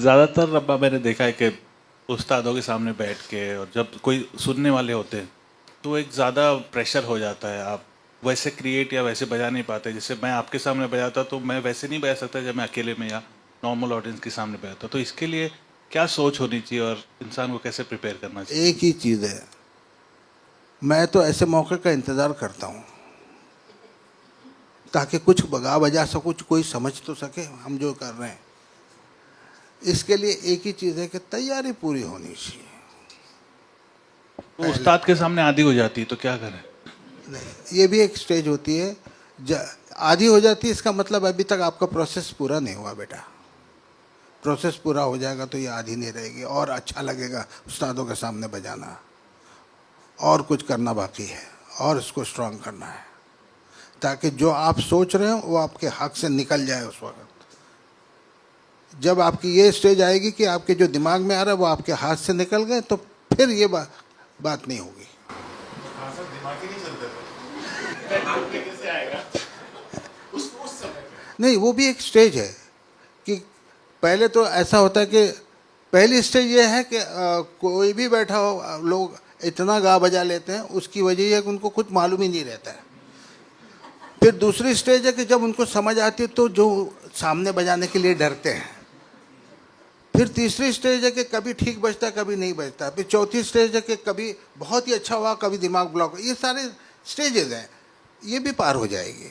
ज़्यादातर रब्बा मैंने देखा है कि उस्तादों के सामने बैठ के और जब कोई सुनने वाले होते हैं तो एक ज़्यादा प्रेशर हो जाता है। आप वैसे क्रिएट या वैसे बजा नहीं पाते। जैसे मैं आपके सामने बजाता तो मैं वैसे नहीं बजा सकता जब मैं अकेले में या नॉर्मल ऑडियंस के सामने बजाता। तो इसके लिए क्या सोच होनी चाहिए और इंसान को कैसे प्रिपेयर करना चाहिए? एक ही चीज़ है, मैं तो ऐसे मौके का इंतज़ार करता हूँ ताकि कुछ बगा बजा सकूँ, कोई समझ तो सके हम जो कर रहे हैं। इसके लिए एक ही चीज़ है कि तैयारी पूरी होनी चाहिए। तो उस्ताद के सामने आधी हो जाती है तो क्या करें? नहीं, ये भी एक स्टेज होती है। आधी हो जाती है, इसका मतलब अभी तक आपका प्रोसेस पूरा नहीं हुआ बेटा। प्रोसेस पूरा हो जाएगा तो ये आधी नहीं रहेगी और अच्छा लगेगा उस्तादों के सामने बजाना। और कुछ करना बाकी है और इसको स्ट्रांग करना है ताकि जो आप सोच रहे हो वो आपके हाथ से निकल जाए। उस वक्त जब आपकी ये स्टेज आएगी कि आपके जो दिमाग में आ रहा है वो आपके हाथ से निकल गए तो फिर ये बात नहीं होगी। नहीं, वो भी एक स्टेज है कि पहले तो ऐसा होता है कि पहली स्टेज ये है कि कोई भी बैठा हो, लोग इतना गा बजा लेते हैं, उसकी वजह यह है कि उनको कुछ मालूम ही नहीं रहता है। फिर दूसरी स्टेज है कि जब उनको समझ आती है तो जो सामने बजाने के लिए डरते हैं। फिर तीसरी स्टेज है कि कभी ठीक बजता है, कभी नहीं बजता। फिर चौथी स्टेज है कि कभी बहुत ही अच्छा हुआ, कभी दिमाग ब्लॉक। ये सारे स्टेजेस हैं, ये भी पार हो जाएगी,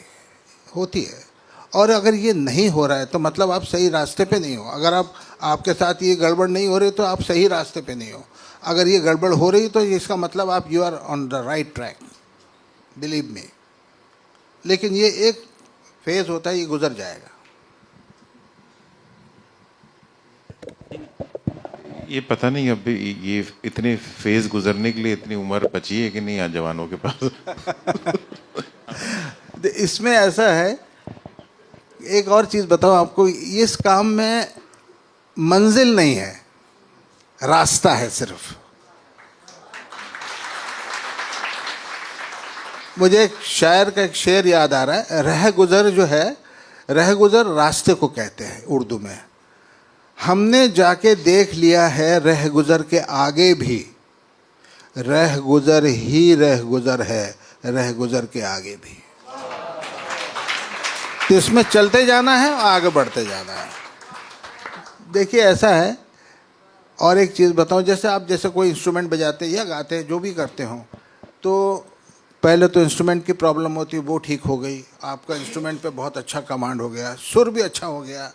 होती है। और अगर ये नहीं हो रहा है तो मतलब आप सही रास्ते पे नहीं हो। अगर आपके साथ ये गड़बड़ नहीं हो रही तो आप सही रास्ते पे नहीं हो। अगर ये गड़बड़ हो रही तो इसका मतलब आप you are on the right track, believe me. लेकिन ये एक फेज होता है, ये गुजर जाएगा। ये पता नहीं अभी ये इतने फेज गुजरने के लिए इतनी उम्र बची है कि नहीं आज जवानों के पास? इसमें ऐसा है, एक और चीज़ बताओ आपको, इस काम में मंजिल नहीं है, रास्ता है सिर्फ। मुझे एक शायर का एक शेर याद आ रहा है, रह गुज़र जो है, रह गुज़र रास्ते को कहते हैं उर्दू में। हमने जाके देख लिया है रह गुज़र के आगे भी, रह गुज़र ही रह गुज़र है, रह गुज़र के आगे भी। तो इसमें चलते जाना है और आगे बढ़ते जाना है। देखिए ऐसा है। और एक चीज़ बताऊं, जैसे आप जैसे कोई इंस्ट्रूमेंट बजाते या गाते जो भी करते हो, तो पहले तो इंस्ट्रूमेंट की प्रॉब्लम होती है, वो ठीक हो गई, आपका इंस्ट्रूमेंट पे बहुत अच्छा कमांड हो गया, सुर भी अच्छा हो गया,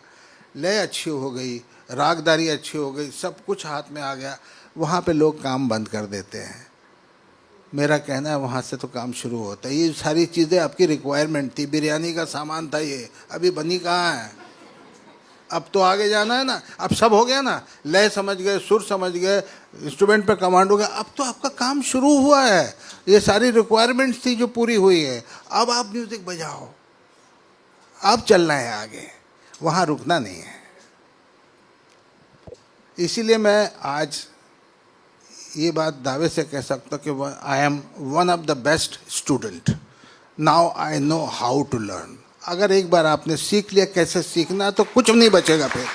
लय अच्छी हो गई, रागदारी अच्छी हो गई, सब कुछ हाथ में आ गया। वहाँ पे लोग काम बंद कर देते हैं। मेरा कहना है वहाँ से तो काम शुरू होता है। ये सारी चीज़ें आपकी रिक्वायरमेंट थी, बिरयानी का सामान था ये, अभी बनी कहाँ है? अब तो आगे जाना है ना। अब सब हो गया ना, लय समझ गए, सुर समझ गए, इंस्ट्रूमेंट पे कमांड हो गया, अब तो आपका काम शुरू हुआ है। ये सारी रिक्वायरमेंट्स थी जो पूरी हुई है। अब आप म्यूज़िक बजाओ, अब चलना है आगे, वहाँ रुकना नहीं है। इसीलिए मैं आज ये बात दावे से कह सकता हूँ कि I am one of the best student. Now I know how to learn. अगर एक बार आपने सीख लिया कैसे सीखना, तो कुछ नहीं बचेगा फिर।